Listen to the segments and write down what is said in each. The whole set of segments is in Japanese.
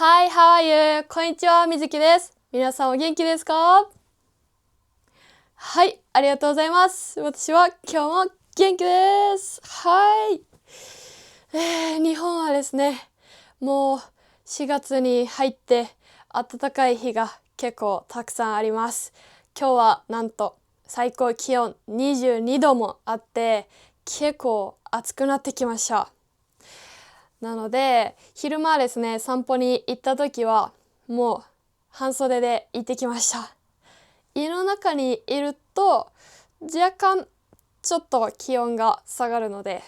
Hi, how are you? こんにちは、みずきです。皆さんお元気ですか？はい、ありがとうございます。私は今日も元気です。はい。日本はですね、もう4月に入って暖かい日が結構たくさんあります。今日はなんと最高気温22度もあって結構暑くなってきました。なので昼間ですね、散歩に行った時はもう半袖で行ってきました。家の中にいると若干ちょっと気温が下がるので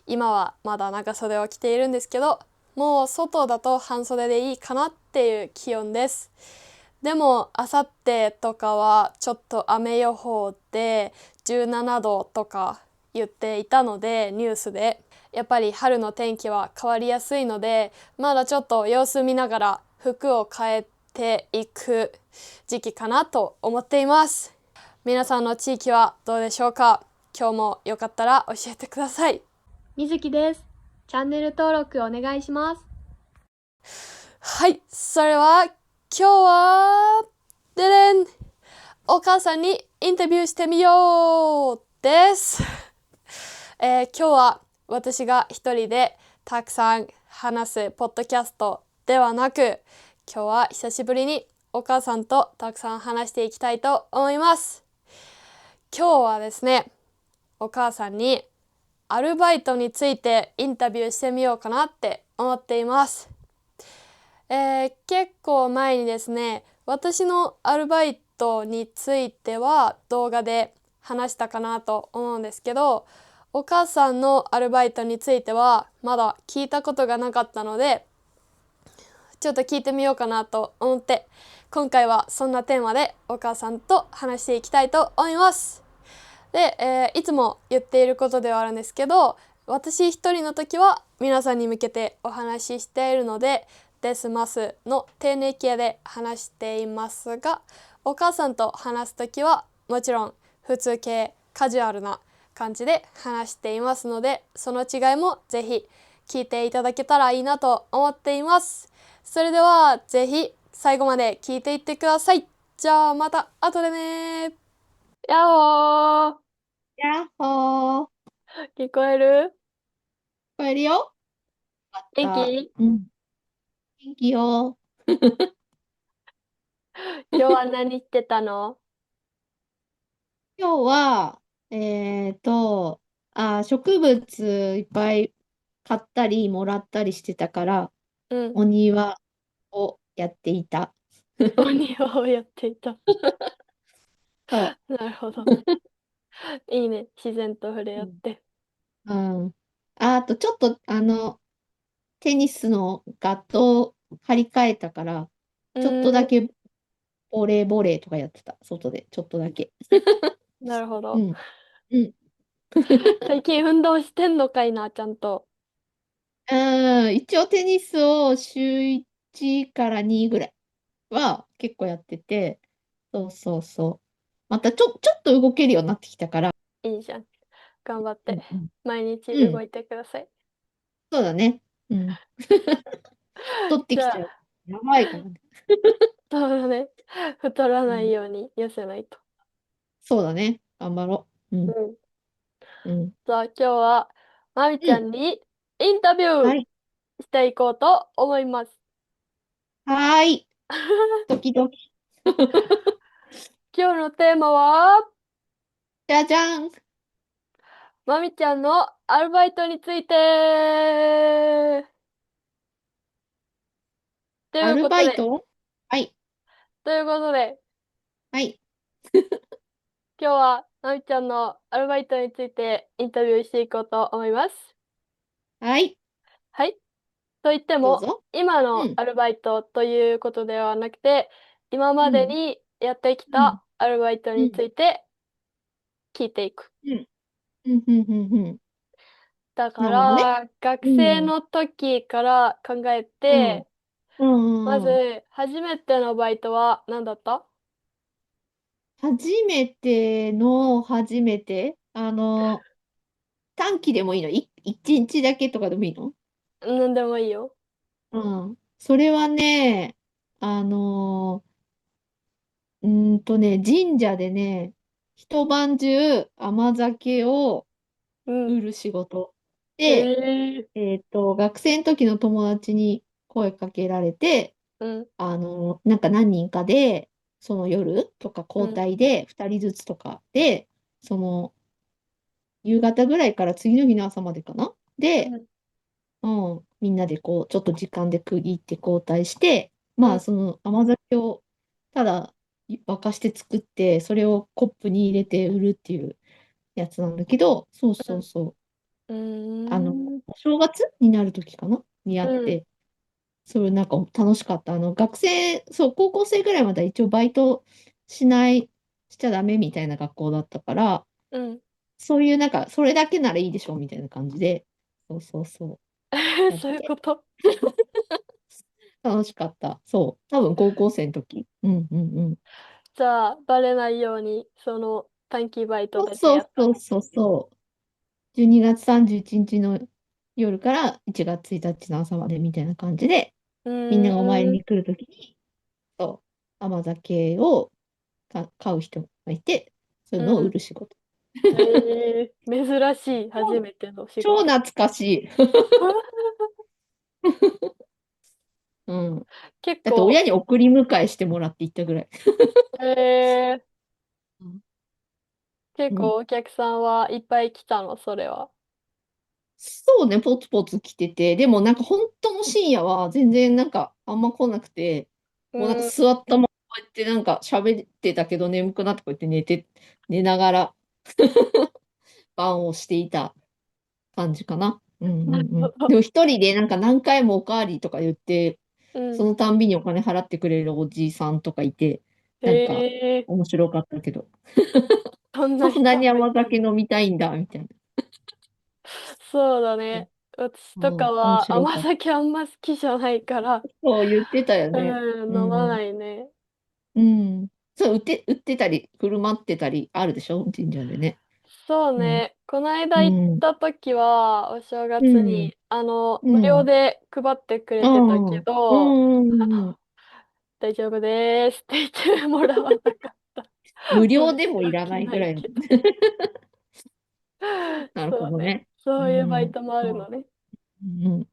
今はまだ長袖を着ているんですけど、もう外だと半袖でいいかなっていう気温です。でもあさってとかはちょっと雨予報で17度とか言っていたので、ニュースでやっぱり春の天気は変わりやすいので、まだちょっと様子見ながら服を変えていく時期かなと思っています。皆さんの地域はどうでしょうか？今日もよかったら教えてください。みずきです。チャンネル登録お願いします。はい、それは今日はででん、お母さんにインタビューしてみようです。今日は私が一人でたくさん話すポッドキャストではなく、今日は久しぶりにお母さんとたくさん話していきたいと思います。今日はですね、お母さんにアルバイトについてインタビューしてみようかなって思っています。結構前にですね、私のアルバイトについては動画で話したかなと思うんですけど、お母さんのアルバイトについてはまだ聞いたことがなかったので、ちょっと聞いてみようかなと思って、今回はそんなテーマでお母さんと話していきたいと思います。で、いつも言っていることではあるんですけど、私一人の時は皆さんに向けてお話ししているので、ですますの丁寧形で話していますが、お母さんと話す時はもちろん普通系カジュアルな感じで話していますので、その違いもぜひ聞いていただけたらいいなと思っています。それではぜひ最後まで聞いていってください。じゃあまた後でね。やっほー。やっほー。聞こえる？聞こえるよ。あった。元気？うん。元気よ。今日は何してたの？今日は、植物いっぱい買ったりもらったりしてたから、うん。お庭をやっていた。お庭をやっていた。そなるほど。いいね。自然と触れう。うん。合って。うん。あと、ちょっと、テニスのガットを張り替えたから、うちょっとーん。だけボレーとかやってた。外で、ちょっとだけ。なるほど。うん。うん。最近運動してんのかいな、ちゃんと。うん、一応テニスを週1から2ぐらいは結構やってて、そうそうそう。またちょっと動けるようになってきたから、いいじゃん。頑張って。うんうん。毎日うん、動いてください。そうだね。うん。取ってじゃあ、きちゃう。やばいからね。そうだね。太らうん、ないように痩せないと。そうだね。頑張ろう。うん。うん。うん。じゃあ今日は、まみちゃうん。んにインタビューはい。していこうと思います。はーい。ドキドキ。今日のテーマは、じゃじゃん。まみちゃんのアルバイトについてというアルことで、バイト。はい。ということで、はい。今日はまみちゃんのアルバイトについてインタビューしていこうと思います。はい。はい。と言っても、どうぞ。今うん。のアルバイトということではなくて、今までうん。にやってきうん。たアルバイトにうん。ついて聞いていく。うん。うん。うん。うん。うん。だかなるほどね。ら、学うん。生の時から考えうん。て、うん。うん。まず、初めてのバイトは何だった？初めての初めて、短期でもいいの？一日だけとかでもいいの？何でもいいよ。うん。それはね、神社でね、一晩中甘酒をうん。売る仕事えで、え学生の時の友達に声かけられて、うん。なんか何人かで、その夜とか交うん。代で、2人ずつとかで、その夕方ぐらいから次の日の朝までかな。で、うん。みんなでこう、ちょっと時間で区切って交代して、まあ、うん。その甘酒をただ沸かして作って、それをコップに入れて売るっていうやつなんだけど、そうそうそう。うん。うーん。お正月になる時かなにやっうん。て、それなんか楽しかった。学生、そう、高校生ぐらいまでは一応バイトしない、しちゃダメみたいな学校だったから、うん。そういうなんか、それだけならいいでしょみたいな感じで、そうそうそう、そういうやって。こと。楽しかった。そう。多分高校生の時。うんうんうん。じゃあ、バレないように、その短期バイトそうだけそうそうやったの。そうそう。12月31日の夜から1月1日の朝までみたいな感じで、うみんながお参りーん。に来るときに、そう、甘酒を買う人がいて、そういうのを売うん。る仕事。珍しい、初めての仕事。超懐かしい。うん。だって結構、親に送り迎えしてもらって行ったぐらい。えー、うん結うん。構お客さんはいっぱい来たの、それは。そうね、ポツポツ来てて、でもなんか本当の深夜は全然なんかあんま来なくて、もうなんかうん。座ったままこうやってなんか喋ってたけど眠くなってこうやって寝ながら晩をしていた感じかな。うんうなるんうん。でほど。も一人でなんか何回もおかわりとか言って、うん。そのたんびにお金払ってくれるおじいさんとかいて、なんかえー、面白かったけど、そんなそんなに人もいたの。甘酒飲みたいんだ、みたいな。そうだね。私とかうん、面は甘白かった。酒あんま好きじゃないから、そう言ってたよね。うん、飲まうん。ないね。うん。そう、売ってたり、振る舞ってたりあるでしょ神社でね。そううん。ね。この間行っうん。た時は、お正うん。月に、無料うん。で配ってくれあてたけあ。うど、ん。大丈夫ですって言ってもらわなかった。無料で申しもいらな訳ないぐらい。いけど。なるそうね。ほどね。うそういうバイん。トもあるそう。のね。うん。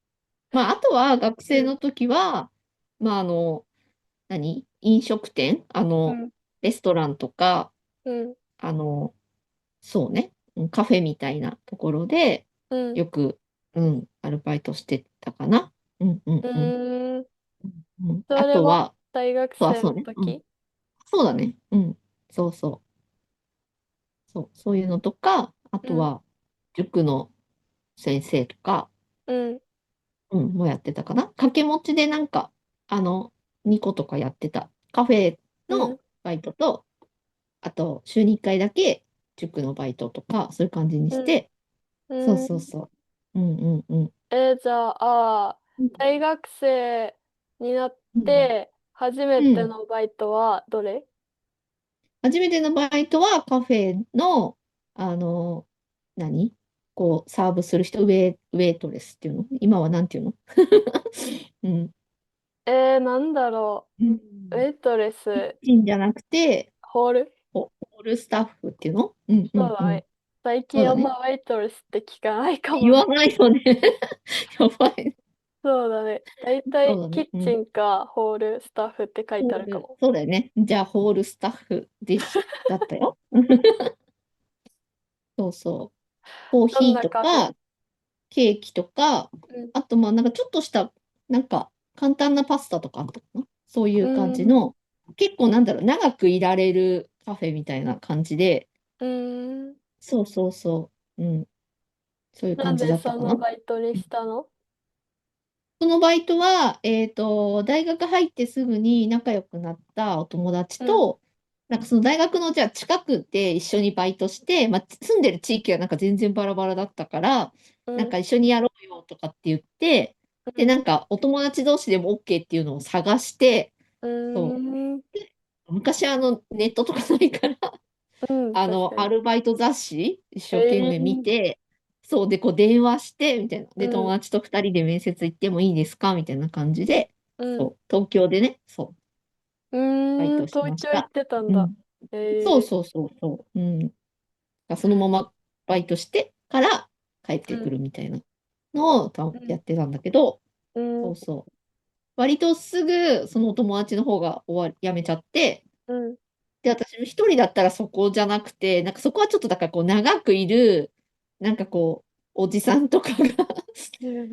まあ、あとは学うん。生の時は、まあ、飲食店うん。レストランとか、うん。あの、そうね、カフェみたいなところで、うん。よく、アルバイトしてたかな。うんううんうん。ーん。あそれはとは、大学生そうね。うん。の時？そうだね。うん。そうそう。そう。そういうのとか、あうん。とは、塾の先生とか、うん。もうやってたかな。掛け持ちでなんか、あの、2個とかやってた。カフェうん。のバイトと、あと、週に1回だけ塾のバイトとか、そういう感じにうん。して、そううん。そうそう。うんうんうん。じゃあ、うん大学生になっうん。て、初めうん。てのバイトはどれ？初めてのバイトはカフェの、あの、何こう、サーブする人、ウェイトレスっていうの今はなんていうのうん。なんだろうう。ウん。ェイトレキッス、チンじゃなくて、ホール？ホールスタッフっていうのうんうんうん。そうだね。最近あんそうだね。まウェイトレスって聞かないかもね。言わないよね。やばい。そうだね。だいたいそうだね。うん。キッチンかホールスタッフって書いてあホール、るかも。そうだよね。じゃあ、ホールスタッフだったよ。そうそう。コーどんヒーなカフェ？とか、ケーキとか、うん。あと、まあ、なんかちょっとした、なんか、簡単なパスタとかあったかな。そういうう感じん。の、結構なんだろう、長くいられるカフェみたいな感じで、うん。そうそうそう、そういうなん感じでそのだったかな。バイトにしたの？そのバイトは、大学入ってすぐに仲良くなったお友達うん。と、なんかその大学のじゃあ近くで一緒にバイトして、まあ、住んでる地域はなんか全然バラバラだったから、うん。なんか一緒にやろうよとかって言って、で、うん。なんかお友達同士でも OK っていうのを探して、うそーん。う、昔ネットとかないから、うん、確かアに。ルバイト雑誌一生懸命見ええて、そうで、こう電話して、みたいな。で、友うん。達と二人で面接行ってもいいですかみたいな感じで、うん。そう、東京でね、そう、うバイーん、トし東京行っました。てたんだ。うん。そうええそうそうそう。うん。そのままバイトしてから帰ってくうん、るみたいなのをうん、やってたんだけど、うん、そうそう。割とすぐそのお友達の方が辞めちゃって、うん、で、私も一人だったらそこじゃなくて、なんかそこはちょっとだからこう長くいる、なんかこう、おじさんとかが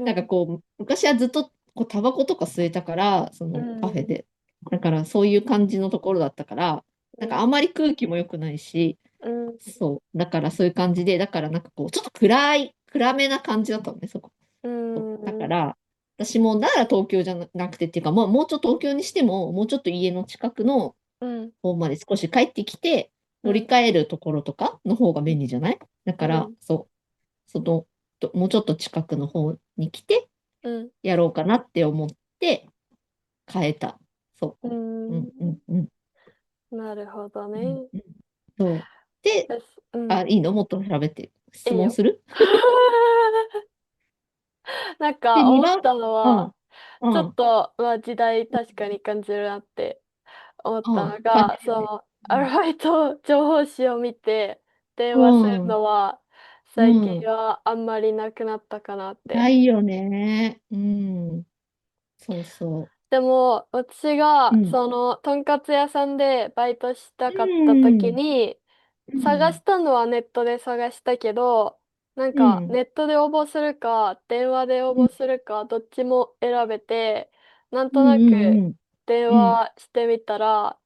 なんかこう、昔はずっとこうタバコとか吸えたから、そのカフェうん、で。だからそういう感じのところだったから、なんかうん、あんまり空気も良くないし、うん、そう。だからそういう感じで、だからなんかこう、ちょっと暗めな感じだったのね、そこ。うそうだかん、ら、私も、だから東京じゃなくてっていうか、もうちょっと東京にしても、もうちょっと家の近くのうん、方まで少し帰ってきて、乗りうん、換えるところとかの方が便利じゃない？だから、うん、そう、もうちょっと近くの方に来て、うん、やろうかなって思って変えた。そうう。うんうん。んうんなるほどうんね。うん。そう。で、うん、あ、いいの？もっと喋って。質いいよ。問する？なんで、か思っ2番、たのは、うん、うちょっん、と、まあ時代確かに感じるなって思ったうん、のが、感じるね。アルバイト情報誌を見て電う話するん、のはう最近ん、はあんまりなくなったかなって。ないよね。うん、そうそでも私う。がうん、とんかつ屋さんでバイトしたうかった時ん、にうん、探したのはネットで探したけど、なんうん、かネットで応募するか電話で応うん、募するかどっちも選べて、なんうん、となくうん、電うん、話してみたら、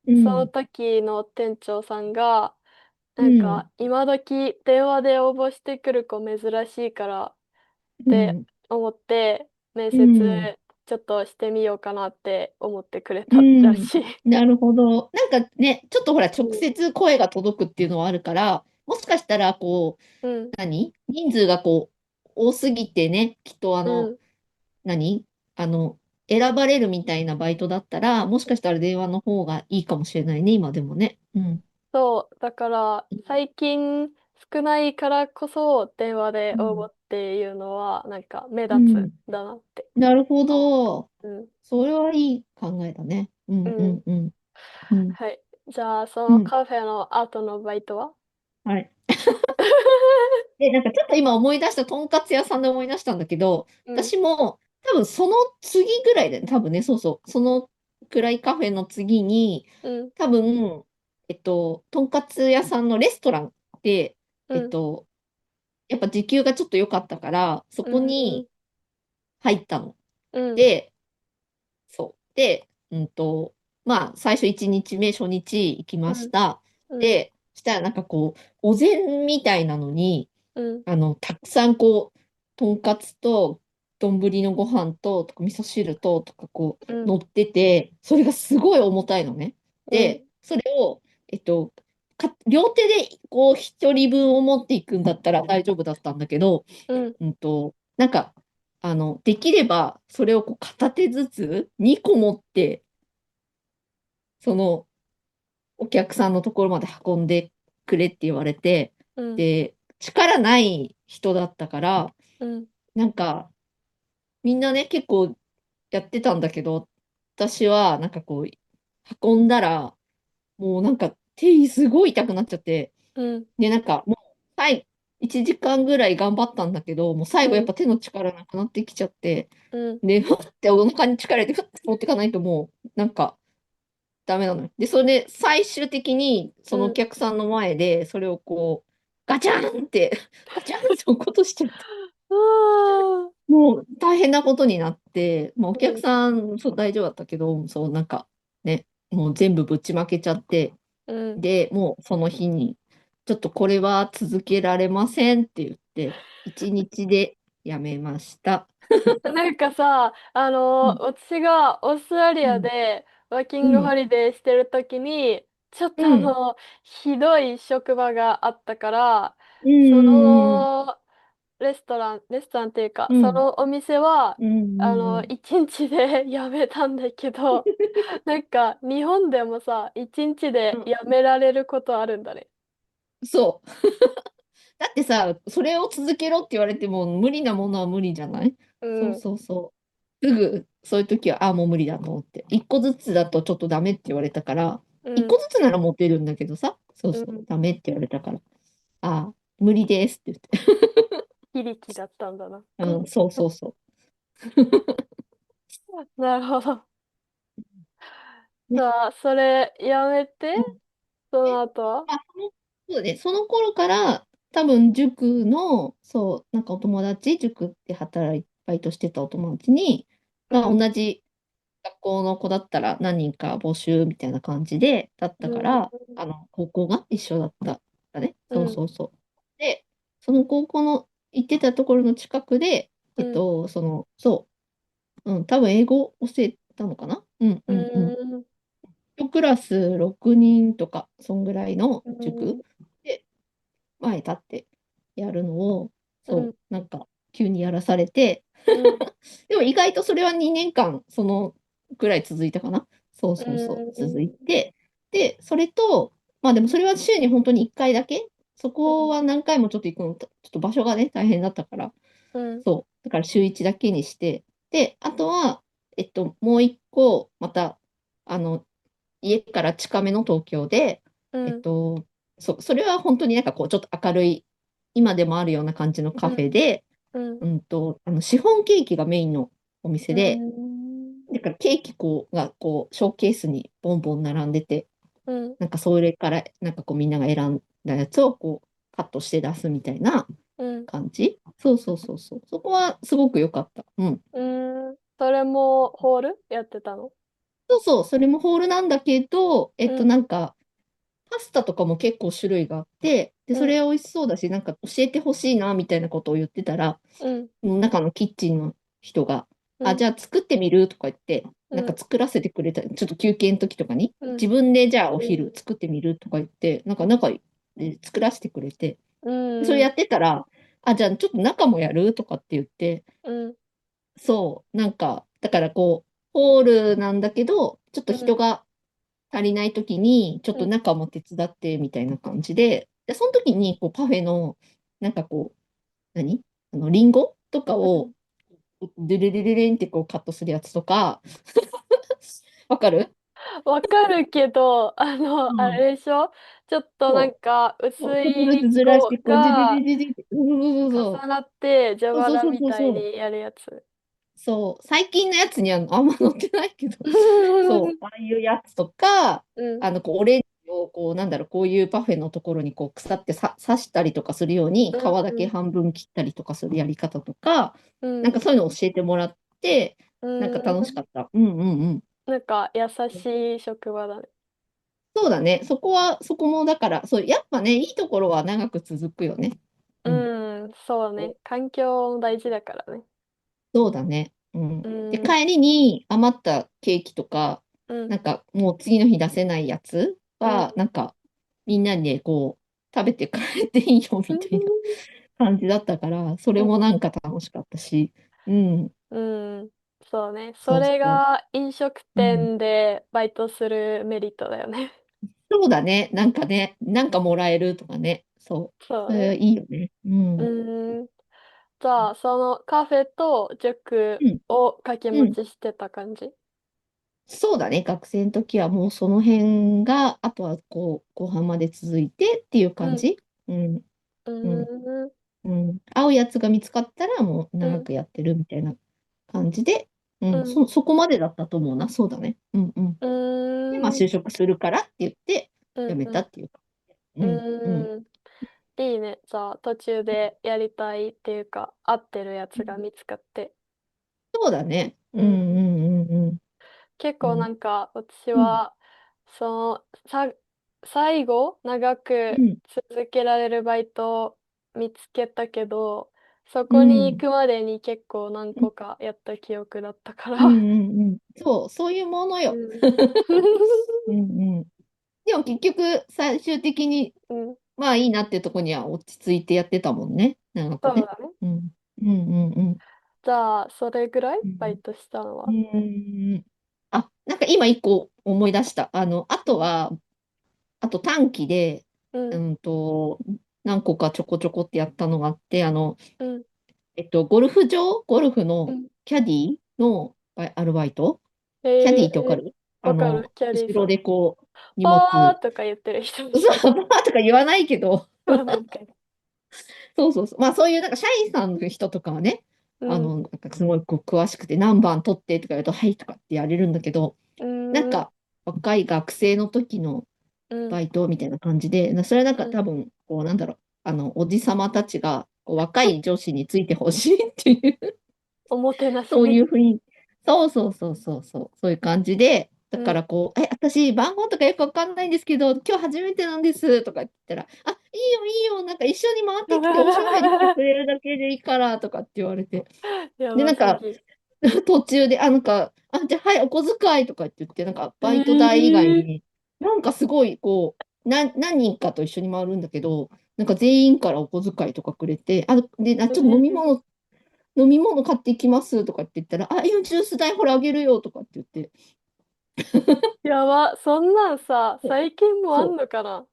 そのうん、時の店長さんが、なんうん、か今時電話で応募してくる子珍しいからってうん、思って面う接ん、ちょっとしてみようかなって思ってくれうたらん。しい。なるほど。なんかね、ちょっとほら、直うん。接声が届くっていうのはあるから、もしかしたら、こう、うん。人数がこう、多すぎてね、きっとうん。何あの、選ばれるみたいなバイトだったら、もしかしたら電話の方がいいかもしれないね、今でもね。うん。そう、だから最近少ないからこそ電話でうん。応募っていうのはなんか目立つうん。だなってなるほ思った。ど。うん。それはいい考えだね。うんううん。んうん。うん。はい。じゃあそうん。のカフェの後のバイトは？ はい。で、なんかちょっと今思い出した、とんかつ屋さんで思い出したんだけど、うん。私も多分その次ぐらいで、多分ね、そうそう、そのくらいカフェの次に、うん。多分、とんかつ屋さんのレストランで、うん。やっぱ時給がちょっと良かったから、そうこん。に入ったの。うん。で、そう。で、まあ、最初1日目、初日行きうん。ました。うん。で、したらなんかこう、お膳みたいなのに、うん。たくさんこう、とんかつと、丼のご飯とか、味噌汁と、とかこう、うん。乗ってて、それがすごい重たいのね。うん。で、それを、両手でこう、一人分を持っていくんだったら大丈夫だったんだけど、うん。なんか、できれば、それをこう片手ずつ2個持って、その、お客さんのところまで運んでくれって言われて、うん。で、力ない人だったから、うん。なんか、みんなね、結構やってたんだけど、私は、なんかこう、運んだら、もうなんか手すごい痛くなっちゃって、うん。で、なんかもう、1時間ぐらい頑張ったんだけど、もう最後やっぱ手の力なくなってきちゃって、うん。で、ふってお腹に力入れて、ふって持っていかないともう、なんか、ダメなのよ。で、それで最終的に、そのおうん。客さんの前で、それをこう、ガチャンって、ガチャンって落っことしちゃって、ああ。もう大変なことになって、まあ、お客うん。さん、そう大丈夫だったけど、そう、なんか、ね、もう全部ぶちまけちゃって、うん。で、もうその日に、ちょっとこれは続けられませんって言って、一日でやめました。なんかさ、うん、私がオーストラリうん、アでワーキうん、ングホリデーしてる時に、ちょっとうん、ひどい職場があったから、うそん、のレストランっていうか、うん、そのお店は、うん、うん、一日で辞めたんだけど、なんか、日本でもさ、一日で辞められることあるんだね。そう。だってさ、それを続けろって言われても無理なものは無理じゃない？そううん。そうそう。そういう時は、もう無理だと思って。一個ずつだとちょっとダメって言われたから、一うん、個ずつなら持てるんだけどさ、そうそう、うん。ダメって言われたから、無理ですって言って。非力だったんだな。うん、そうそうそうなるほど。。ね。じゃあ、それやめて、うん。そで、の後は。そうだね、その頃から、多分塾の、そう、なんかお友達、塾でバイトしてたお友達に、うん、同じ学校の子だったら何人か募集みたいな感じで、だったかうん、ら、高校が一緒だったんだね。そううん、そうそう。で、その高校の行ってたところの近くで、うん、多分英語教えたのかな。うんううんうん。ん、一クラス6人とか、そんぐらいのうん、塾で前立ってやるのを、うん、なんか急にやらされて、うん、でも意外とそれは2年間、そのくらい続いたかな。そううそうそう、続いん、て。で、それと、まあでもそれは週に本当に1回だけ。そこは何回もちょっと行くの、ちょっと場所がね、大変だったから、うん、そう。だから週1だけにして、で、あとは、もう1個、また、あの、家から近めの東京で、えっうん、と、それは本当になんかこう、ちょっと明るい、今でもあるような感じのカフェで、うん、シフォンケーキがメインのお店うで、ん、だからケーキこう、ショーケースにボンボン並んでて、うん、なんかそれから、なんかこうみんなが選んだやつをこう、カットして出すみたいなうん、感じ。そうそうそうそう。そこはすごく良かった。うん。うん。それもホールやってたの？そうそう、それもホールなんだけど、うん、なんか、パスタとかも結構種類があって、で、うん、それ美味しそうだし、なんか教えてほしいな、みたいなことを言ってたら、うん、中のキッチンの人が、うん、じゃあ作ってみるとか言って、なんかうん、作らせてくれた、ちょっと休憩の時とかに、うん、自分でじゃあお昼作ってみるとか言って、なんか中で作らせてくれて、うん、うん、でそれやってたら、じゃあちょっと中もやるとかって言って、うん、そう、なんか、だからこう、ホールなんだけど、ちょっとうん、人が足りない時に、ちょっと中も手伝ってみたいな感じで、その時にこうパフェの、なんかこう、何リンゴとかを、デレレレレンってこうカットするやつとか、わかる？わかるけど、あうん。れでしょ？ちょっとなんそう。かそう、薄ちょっとずついずらし子て、こう、デレレがレレって、そうそう重なって蛇そう。そう腹そうそうそう。みたいにやるやつ。そう。最近のやつにはあんま載ってないけど、そう。ああいうやつとか、うん、こう、オレンジを、こう、なんだろう、こういうパフェのところに、こう、腐って刺したりとかするように、皮うん、だけ半分切ったりとかするやり方とか、うん、なんかそういうのを教えてもらって、うなんか楽しん。かった。うんうんうん。なんか優しい職場だね。そうだね。そこもだから、そう、やっぱね、いいところは長く続くよね。うん。うん、そうね。環境も大事だからね。そうだね。うん。で、うん、帰りに余ったケーキとか、うん、なんかもう次の日出せないやつうん。は、なんかみんなでこう、食べて帰っていいよみたいな感じだったから、それもなんか楽しかったし、うん。うん、そうね。それそうそう。が飲食うん。店でバイトするメリットだよね。そうだね。なんかね、なんかもらえるとかね。そう。そうね。それいいよね。うん。うん。じゃあ、そのカフェと塾うん。を掛けうん。持ちしてた感じ？そうだね。学生の時はもうその辺が、あとはこう、後半まで続いてっていううん。感じ。うん。ううん。ん。うん。合うやつが見つかったらもううん。長くやってるみたいな感じで、うん。そこまでだったと思うな。そうだね。うんうん。うで、まあん。就職するからって言って辞めうん。たっていうか。うん。うん。うん。いいね。じゃあ、途中でやりたいっていうか、合ってるやつが見つかって。そうだね。うんううん。んうんうん。結構なうん。んか、私うん。は、その、最後、長くうん。続けられるバイトを見つけたけど、そこに行うん。くまでに結構何うん個かやった記憶だったかうんら。うん。そういうものよ。うん。うんうん。でも結局、最終的に、うん。まあいいなっていうところには落ち着いてやってたもんね。長くね。そうだね。うん。うんうんうん。じゃあ、それぐらいうんバイトしたのうは？ん。なんか今一個思い出した。あとは、あと短期で、うん。うんと、何個かちょこちょこってやったのがあって、うん。ゴルフのうん。キャディの、アルバイト。キャディーってわかえる？わかる、キャリーさん。後ろでこう、荷物、パーとか言ってる人でそう、しょ。バーとか言わないけど、言わないかい。そうそうそう。まあそういうなんか社員さんの人とかはね、うん。なんかすごいこう詳しくて何番取ってとか言うと、はいとかってやれるんだけど、うーん。なんか若い学生の時のうん。バイトみたいな感じで、それはなんかうん。多分、こうなんだろう、おじさまたちがこう若い女子についてほしいっていうおもてなしそうね。いう雰囲気。そうそうそうそうそう。そういう感じで、だうん。からこう、私、番号とかよくわかんないんですけど、今日初めてなんですとか言ったら、いいよいいよ、なんか一緒に回ってきておしゃべりしてくれるだけでいいからとかって言われて。やで、なんか、ばすぎ。途中で、なんか、じゃあ、はい、お小遣いとかって言って、なんか、えバイト代以外ー、に、なんかすごい、こう、何人かと一緒に回るんだけど、なんか全員からお小遣いとかくれて、で、ちょっと飲み物買ってきますとかって言ったら、今ジュース代ほらあげるよとかって言って、やば、そんなんさ、そう、最近もあんそうのかな？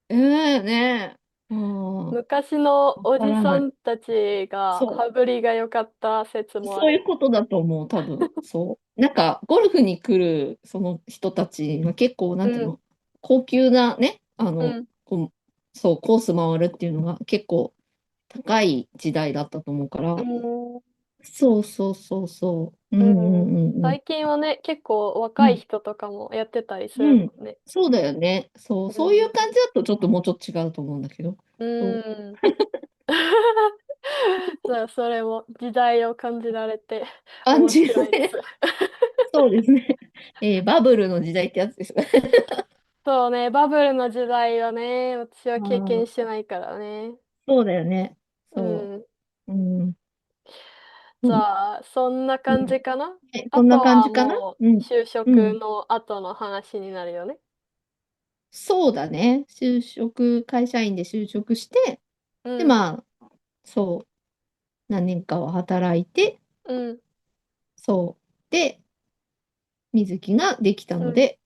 ええねえ、うん、わ昔のおじからない。さんたちがそ羽振りが良かった説う、もある。そういうことだと思う、多分、そう。なんか、ゴルフに来るその人たちが結構、なうん、んていうの、高級なね、うん、そう、コース回るっていうのが結構高い時代だったと思うかうら、ん、そうそうそうそう、ううんうん。んうんうん。最近はね、結構若いうん人とかもやってたりするうん。もんね。そうだよね。そう、うん、そういう感じだとちょっともうちょっと違うと思うんだけど。うそう。ん。それも時代を感じられて面感じる白いです。ね。そうですね。バブルの時代ってやつです。そうね、バブルの時代はね、私はあ経験ーしてないからね。そうだよね。うそん。う。うん。うじん。ゃあ、そんな感うん。じかな。あそんなとは感じかな。もう、うん。就うん。職の後の話になるよね。そうだね。会社員で就職して、で、うん、まあ、そう、何年かは働いて、うん、そう。で、水木ができたうん。ので、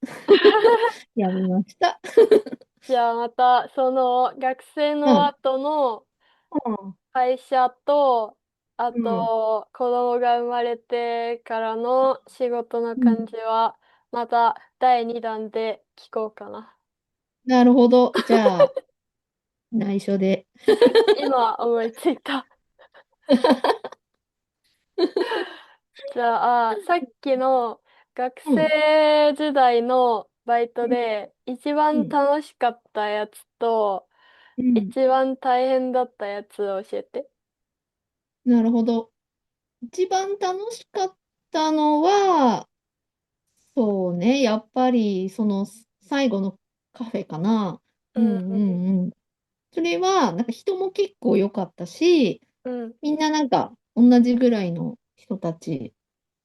やめました。じゃあまた、その学生うん。の後の会社と、あうん。と、子供が生まれてからの仕事のうん。感じは、また第2弾で聞こうかな。なるほど。じゃあ、内緒で。今思いついた。じゃあ、さっきの学うん。生時代のバイトうん。で一うん。番楽しかったやつとうん。一番大変だったやつを教えて。なるほど。一番楽しかったのは、そうね、やっぱり、最後のカフェかな。うん、うんうんうん。それは、なんか人も結構良かったし、うん、みんななんか同じぐらいの人たち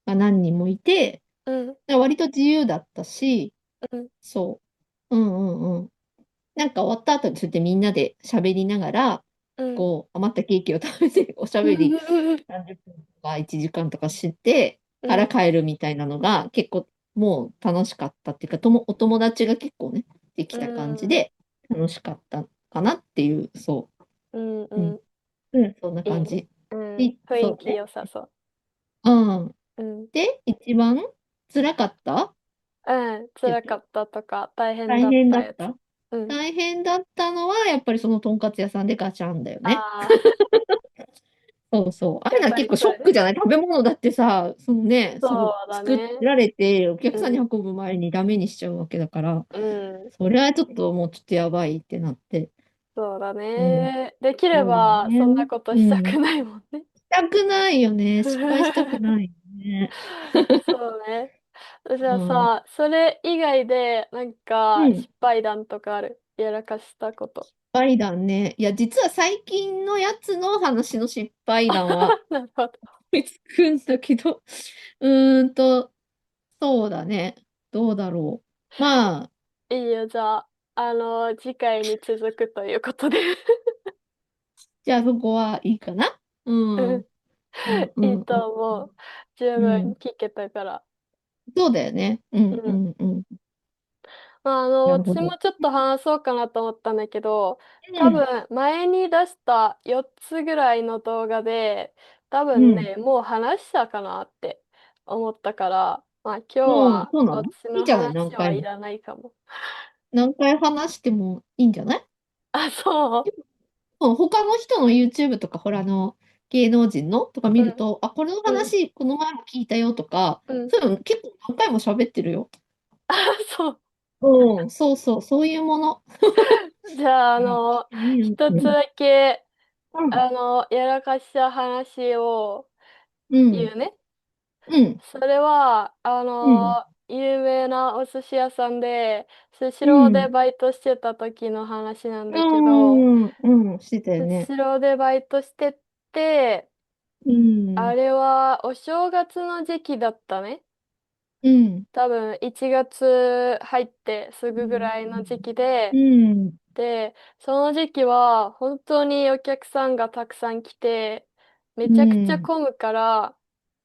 が何人もいて、うん、割と自由だったし、うん、そう。うんうんうん。なんか終わった後にそうやってみんなで喋りながら、うん。こう、余ったケーキを食べて、おしゃべり30分とか1時間とかして、うん、から帰るみたいなのが結構もう楽しかったっていうか、お友達が結構ね、できうた感じん、で楽しかったかなっていう、そうん、う。うん。うん。うん、そんないいね。感じ。うん。で、雰囲気そうね。良さそうん。う。うん。で、一番辛かった、うん。言って、辛かったとか、大変大だったやつ。変だった、うん。大変だったのは、やっぱりそのとんかつ屋さんでガチャンだよね。ああ、そうそう。あれやっぱな結構ショりそうです。ックじゃない？食べ物だってさ、そのね、そうだ作ね。られて、お客さんにうん。運ぶ前にダメにしちゃうわけだから、うん。それはちょっともうちょっとやばいってなって。そうだうん。ね。できれそうだば、そんなね。ことうん。ししたくないもんね。たくないよね。失敗したくないよね。そうね。じゃうん。あさ、それ以外で、なんか、うん。失敗談とかある？やらかしたこと。敗談ね。いや、実は最近のやつの話の失敗談はなるほど。思いつくんだけど、うーんと、そうだね。どうだろう。まあ、いいよ、じゃあ、次回に続くということで。じゃあそこはいいかな。うん。うんういいんうんと思う。十うん。分聞けたから。そうだよね。うんううん。んうん。まあ、私なるほど。もちょっと話そうかなと思ったんだけど、うん。多分、前に出した4つぐらいの動画で、多うん。分ね、もう話したかなって。思ったから、まあ今日うん、はそうなの？私のいいじゃない、何回も。話はいらないかも。何回話してもいいんじゃない？あ、そうん、他の人の YouTube とか、ほら、芸能人のとかう。うん、見ると、あ、これのうん、話、この前も聞いたよとか、うん。そういうの結構何回も喋ってるよ。あ、そう。うん、そうそう、そういうもの。じゃあ、うん、いいよ。一つだけ、うん、やらかした話をうん、言うね。うん、それは、うん、有名なお寿司屋さんで、スシうローでん、バイトしてた時の話なんうだけど、ん、うん、してたよスね。シローでバイトしてって、うん、あれはお正月の時期だったね。うん、多分1月入ってすうん、ぐぐらいの時期で、うん、で、その時期は本当にお客さんがたくさん来て、めうちゃくちゃん、混むから、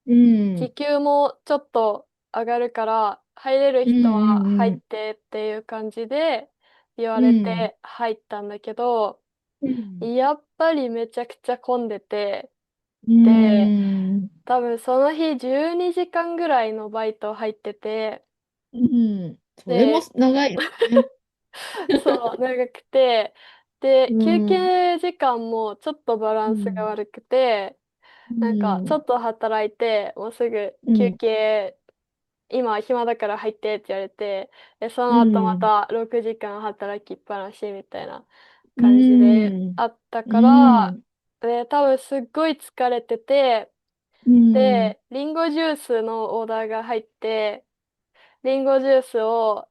うん、時給もちょっと上がるから、入れるうん、人は入っうん、てっていう感じで言われうん、て入ったんだけど、うん、やっぱりめちゃくちゃ混んでて、うで、ん、多分その日12時間ぐらいのバイト入ってて、うん、それもで、長いよね。そう、長くて、で、う休ん、憩時間もちょっとバランスがうん、悪くて、うなんかちょん、っと働いて、もうすぐ休うん、憩、今暇だから入ってって言われて、で、そうの後まん、た6時間働きっぱなしみたいなう感じでん、あったうから、ん、で、多分すっごい疲れてて、うん、で、リンゴジュースのオーダーが入って、リンゴジュースを、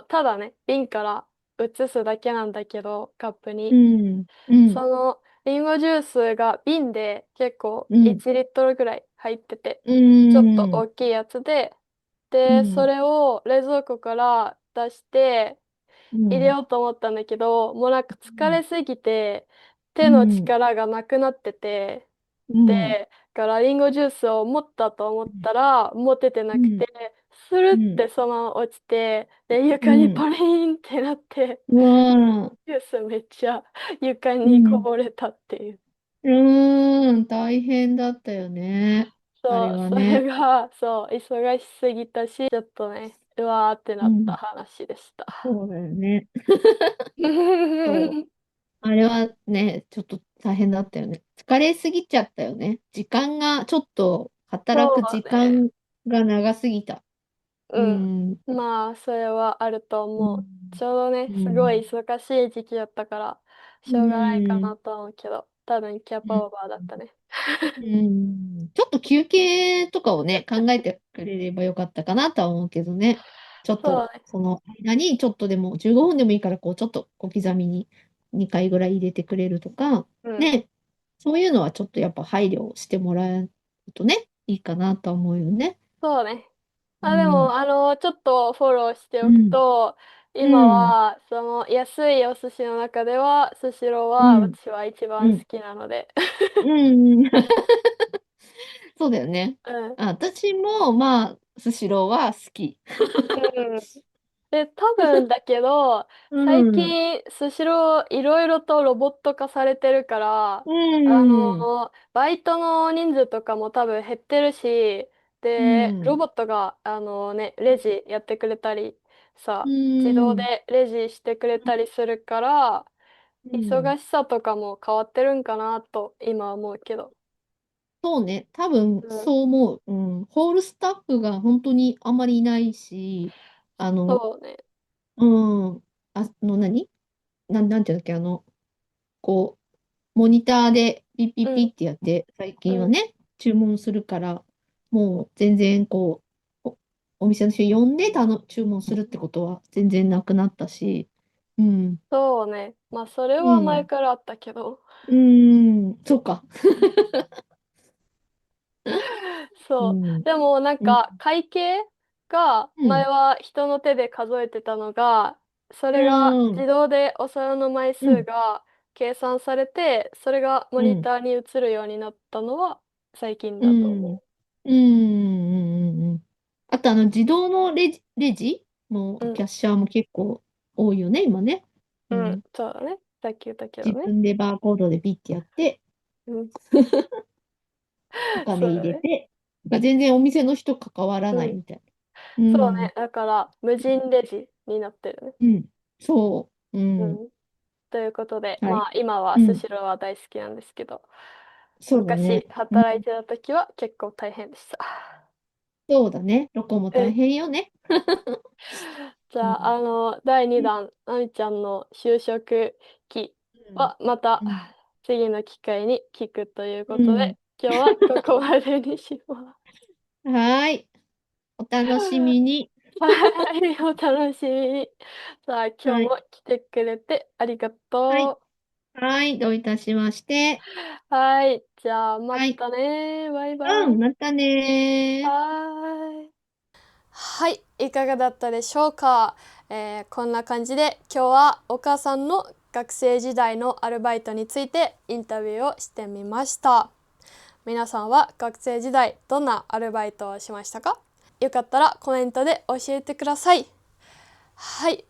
ただね、瓶から移すだけなんだけど、カップに。うん、うん、その、リンゴジュースが瓶で結構うん、1リットルぐらい入ってて、うちょっとん、大きいやつで、で、そうん、れを冷蔵庫から出して、入れうん、ようと思ったんだけど、もうなんか疲れすぎて、手のうん、力がなくなってて、うん、で、からリンゴジュースを持ったと思ったら、持ててなくて、うん、スルっうん、てそのまま落ちて、で、床にうん、ポリーンってなって、うわジュースめっちゃ床ー、うにこん、ぼれたっていう。大変だったよね。あれそう、それはね。が、そう、忙しすぎたし、ちょっとね、うわーってなったうん、話でした。そうだよね。そう。あれはね、ちょっと大変だったよね。疲れすぎちゃったよね。時間が、ちょっと働く時そうね。間が長すぎた。ううん。ん。まあ、それはあるとう思う。ん。ちょうどね、うすごいん。忙しい時期だったから、うしょうがないかん。なと思うけど、多分キャうん。パオーバーだったね。うん、ちょっと休憩とかをね、考えてくれればよかったかなとは思うけどね。ちょっと、そうね。その間にちょっとでも、15分でもいいから、こう、ちょっと小刻みに2回ぐらい入れてくれるとか、うん。ね、そういうのはちょっとやっぱ配慮してもらえるとね、いいかなとは思うよね。そうね。あ、でうん。も、ちょっとフォローしておくうん。と、今うん。は、その、安いお寿司の中では、スシローはうん。私は一うん。番好きなので。うん。そうだよね。うん。あ、私も、まあ、スシローは好き。うん。で、多分だけど、う最ん。近、スシローいろいろとロボット化されてるから、うん。バイトの人数とかも多分減ってるし、うで、ロん。ボットが、レジやってくれたり、うさ、自動ん。でレジしてくれたりするから、うん。忙しさとかも変わってるんかなと、今思うけど。そうね。多分、うん。そう思う。うん。ホールスタッフが本当にあまりいないし、あの、そうね。うん。何なんていうんだっけ、こモニターでピッピッピうん、ッってやって、最うん。近はね、注文するから、もう全然お店の人呼んで注文するってことは全然なくなったし、うん、そうね。まあ、それは前うん、からあったけど。うん、そうか。うそう。ん、でもなんうん、か会計がうん、前は人の手で数えてたのが、そうれがん、自動でお皿の枚うん、数が計算されて、それがモうん、ニターに映るようになったのは最近うん、だと思うん、うん。あと、自動のレジも、う。うん、キャッシャーも結構多いよね、今ね。ううん、ん。そうだね。さっき言ったけど自ね。分でバーコードでピッてやって、うん、お金そうだね。入れて。全然お店の人関わらうん。ないみたいな。うそうん。ね。だから、無人レジになってるね。うん。そう。うん。うん。ということで、はい。まあ今はうん。スシローは大好きなんですけど、昔そうだね。うん。働いてた時は結構大変でした。そうだね。どこも大うん。変よね。じゃあ、うん。第2うん。弾、なみちゃんの就職期はまたうん。次の機会に聞くというこうん。とで、今日はここまでにします。はーい。お楽しみに。はい、お楽しみに。さあ、今日はい。も来てくれてありがはい。とはい。どういたしまして。う。はい、じゃあ、まはい。たね。バイバうん。イ。またねー。はーい。はい、いかがだったでしょうか。こんな感じで今日はお母さんの学生時代のアルバイトについてインタビューをしてみました。皆さんは学生時代どんなアルバイトをしましたか？よかったらコメントで教えてください。はい。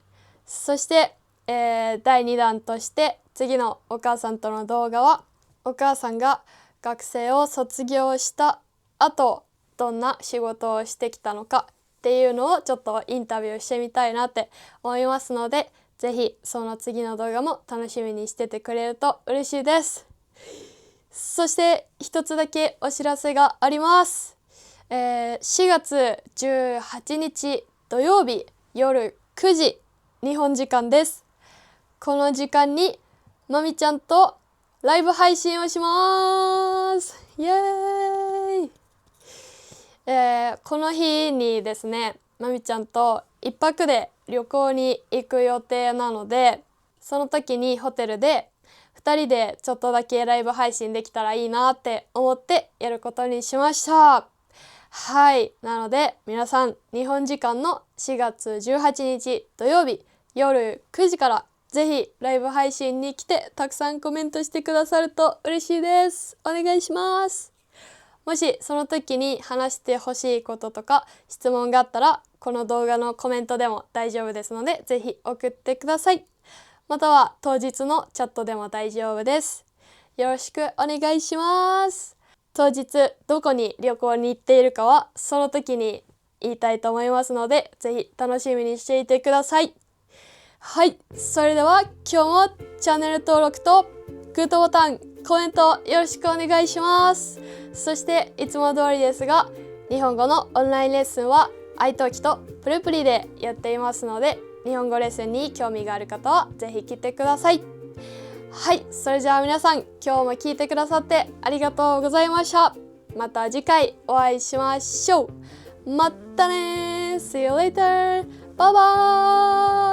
そして、第2弾として次のお母さんとの動画はお母さんが学生を卒業した後どんな仕事をしてきたのかっていうのをちょっとインタビューしてみたいなって思いますので、ぜひその次の動画も楽しみにしててくれると嬉しいです。そして一つだけお知らせがあります。4月18日土曜日夜9時日本時間です。この時間にまみちゃんとライブ配信をします。イエーイ。この日にですね、まみちゃんと一泊で旅行に行く予定なので、その時にホテルで2人でちょっとだけライブ配信できたらいいなって思ってやることにしました。はい。なので皆さん日本時間の4月18日土曜日夜9時からぜひライブ配信に来てたくさんコメントしてくださると嬉しいです。お願いします。もしその時に話してほしいこととか質問があったらこの動画のコメントでも大丈夫ですのでぜひ送ってください。または当日のチャットでも大丈夫です。よろしくお願いします。当日どこに旅行に行っているかはその時に言いたいと思いますのでぜひ楽しみにしていてください。はい、それでは今日もチャンネル登録とグッドボタン、コメントよろしくお願いします。そしていつも通りですが、日本語のオンラインレッスンはiTalki とプルプリでやっていますので、日本語レッスンに興味がある方はぜひ来てください。はい、それじゃあ皆さん今日も聞いてくださってありがとうございました。また次回お会いしましょう。またね See you later! バイバーイ